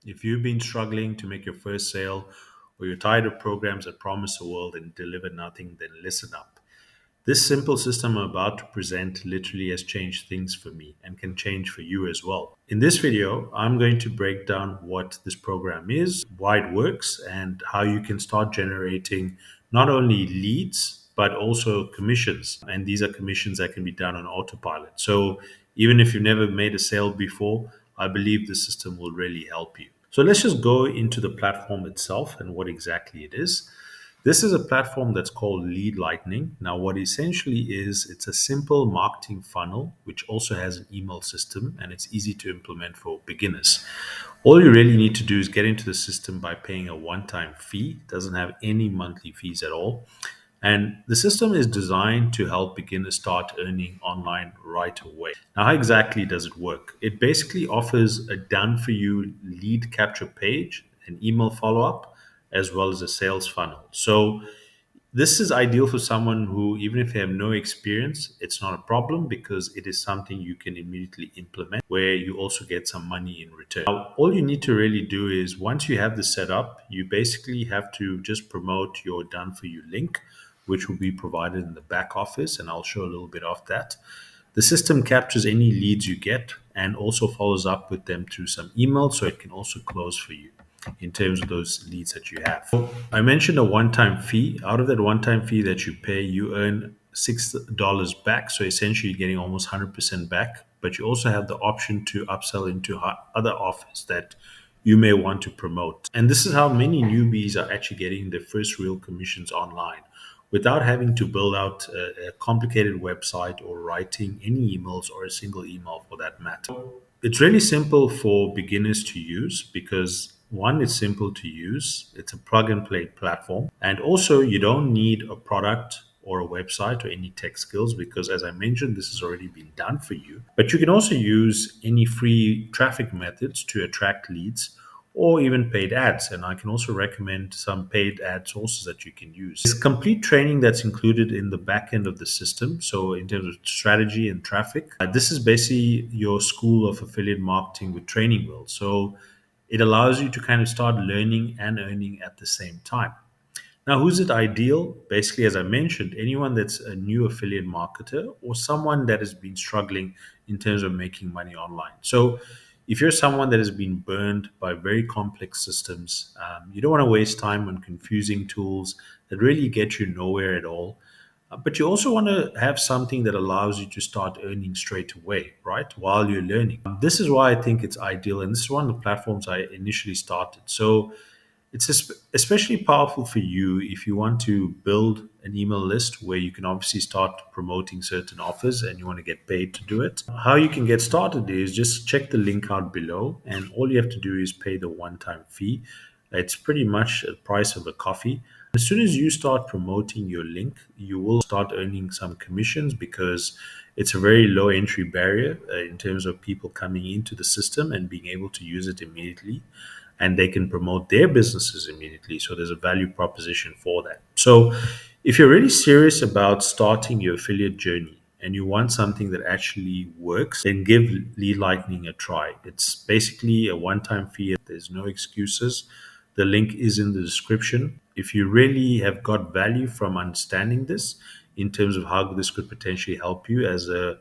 If you've been struggling to make your first sale, or you're tired of programs that promise the world and deliver nothing, then listen up. This simple system I'm about to present literally has changed things for me and can change for you as well. In this video, I'm going to break down what this program is, why it works, and how you can start generating not only leads, but also commissions. And these are commissions that can be done on autopilot. So even if you've never made a sale before, I believe the system will really help you. So let's just go into the platform itself and what exactly it is. This is a platform that's called Lead Lightning. Now, what essentially is, it's a simple marketing funnel which also has an email system and it's easy to implement for beginners. All you really need to do is get into the system by paying a one-time fee. It doesn't have any monthly fees at all. And the system is designed to help beginners start earning online right away. Now, how exactly does it work? It basically offers a done for you lead capture page, an email follow up, as well as a sales funnel. So, this is ideal for someone who, even if they have no experience, it's not a problem because it is something you can immediately implement where you also get some money in return. Now, all you need to really do is once you have this set up, you basically have to just promote your done for you link, which will be provided in the back office. And I'll show a little bit of that. The system captures any leads you get and also follows up with them through some emails so it can also close for you in terms of those leads that you have. So I mentioned a one-time fee. Out of that one-time fee that you pay, you earn $6 back. So essentially, you're getting almost 100% back. But you also have the option to upsell into other offers that you may want to promote. And this is how many newbies are actually getting their first real commissions online without having to build out a complicated website or writing any emails or a single email for that matter. It's really simple for beginners to use because one, it's simple to use, it's a plug and play platform, and also you don't need a product or a website or any tech skills because, as I mentioned, this has already been done for you. But you can also use any free traffic methods to attract leads or even paid ads. And I can also recommend some paid ad sources that you can use. There's complete training that's included in the back end of the system. So, in terms of strategy and traffic, this is basically your school of affiliate marketing with training wheels. So, it allows you to kind of start learning and earning at the same time. Now, who's it ideal? Basically, as I mentioned, anyone that's a new affiliate marketer or someone that has been struggling in terms of making money online. So, if you're someone that has been burned by very complex systems, you don't want to waste time on confusing tools that really get you nowhere at all. But you also want to have something that allows you to start earning straight away, right? While you're learning. This is why I think it's ideal. And this is one of the platforms I initially started. So, it's especially powerful for you if you want to build an email list where you can obviously start promoting certain offers and you want to get paid to do it. How you can get started is just check the link out below, and all you have to do is pay the one time fee. It's pretty much the price of a coffee. As soon as you start promoting your link, you will start earning some commissions because it's a very low entry barrier in terms of people coming into the system and being able to use it immediately, and they can promote their businesses immediately. So there's a value proposition for that. So if you're really serious about starting your affiliate journey and you want something that actually works, then give Lead Lightning a try. It's basically a one time fee, there's no excuses. The link is in the description. If you really have got value from understanding this in terms of how this could potentially help you as a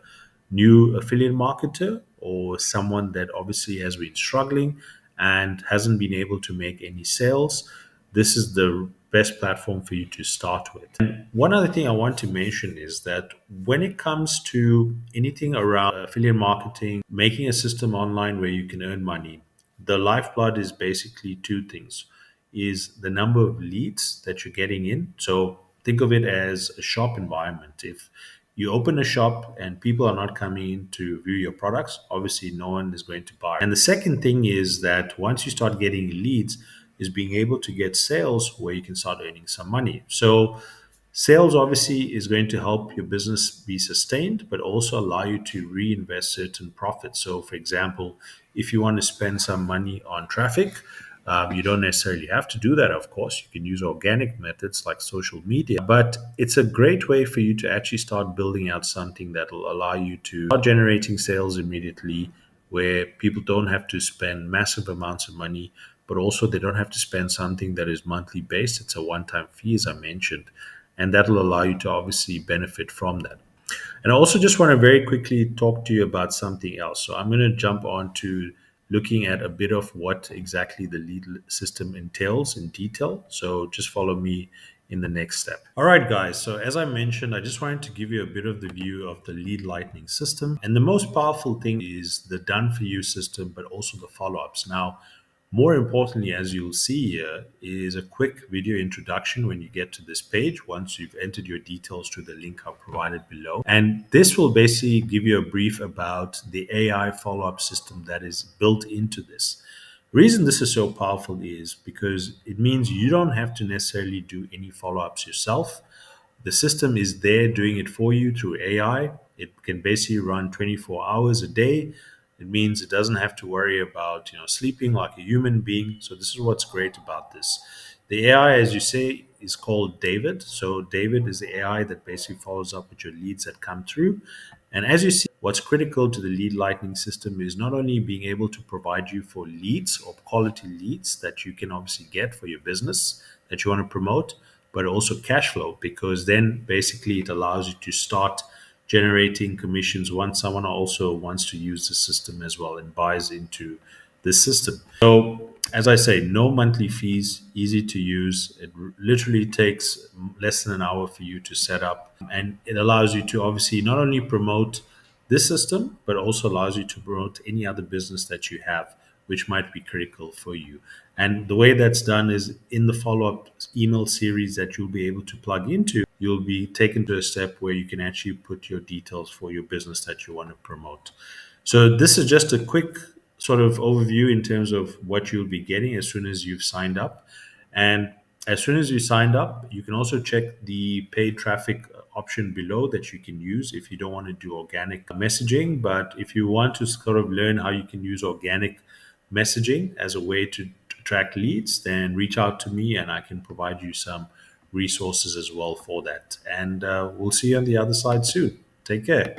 new affiliate marketer or someone that obviously has been struggling and hasn't been able to make any sales, this is the best platform for you to start with. And one other thing I want to mention is that when it comes to anything around affiliate marketing, making a system online where you can earn money, the lifeblood is basically two things: is the number of leads that you're getting in. So think of it as a shop environment. If you open a shop and people are not coming in to view your products, obviously no one is going to buy. And the second thing is that once you start getting leads, is being able to get sales where you can start earning some money. So sales obviously is going to help your business be sustained, but also allow you to reinvest certain profits. So, for example, if you want to spend some money on traffic, you don't necessarily have to do that, of course. You can use organic methods like social media, but it's a great way for you to actually start building out something that will allow you to start generating sales immediately where people don't have to spend massive amounts of money, but also they don't have to spend something that is monthly based. It's a one time fee, as I mentioned, and that'll allow you to obviously benefit from that. And I also just want to very quickly talk to you about something else. So I'm going to jump on to looking at a bit of what exactly the lead system entails in detail. So just follow me in the next step. All right, guys. So as I mentioned, I just wanted to give you a bit of the view of the lead lightning system. And the most powerful thing is the done for you system, but also the follow ups. Now, more importantly, as you'll see here, is a quick video introduction when you get to this page once you've entered your details to the link I've provided below. And this will basically give you a brief about the AI follow up system that is built into this. Reason this is so powerful is because it means you don't have to necessarily do any follow ups yourself. The system is there doing it for you through AI. It can basically run 24 hours a day. It means it doesn't have to worry about sleeping like a human being. So this is what's great about this. The AI, as you say, is called David. So David is the AI that basically follows up with your leads that come through. And as you see, what's critical to the lead lightning system is not only being able to provide you for leads or quality leads that you can obviously get for your business that you want to promote, but also cash flow, because then basically it allows you to start generating commissions once someone also wants to use the system as well and buys into the system. So, as I say, no monthly fees, easy to use. It literally takes less than an hour for you to set up, and it allows you to obviously not only promote this system, but also allows you to promote any other business that you have, which might be critical for you. And the way that's done is in the follow up email series that you'll be able to plug into, you'll be taken to a step where you can actually put your details for your business that you want to promote. So, this is just a quick sort of overview in terms of what you'll be getting as soon as you've signed up. And as soon as you signed up, you can also check the paid traffic option below that you can use if you don't want to do organic messaging. But if you want to sort of learn how you can use organic messaging as a way to attract leads, then reach out to me and I can provide you some resources as well for that. And we'll see you on the other side soon. Take care.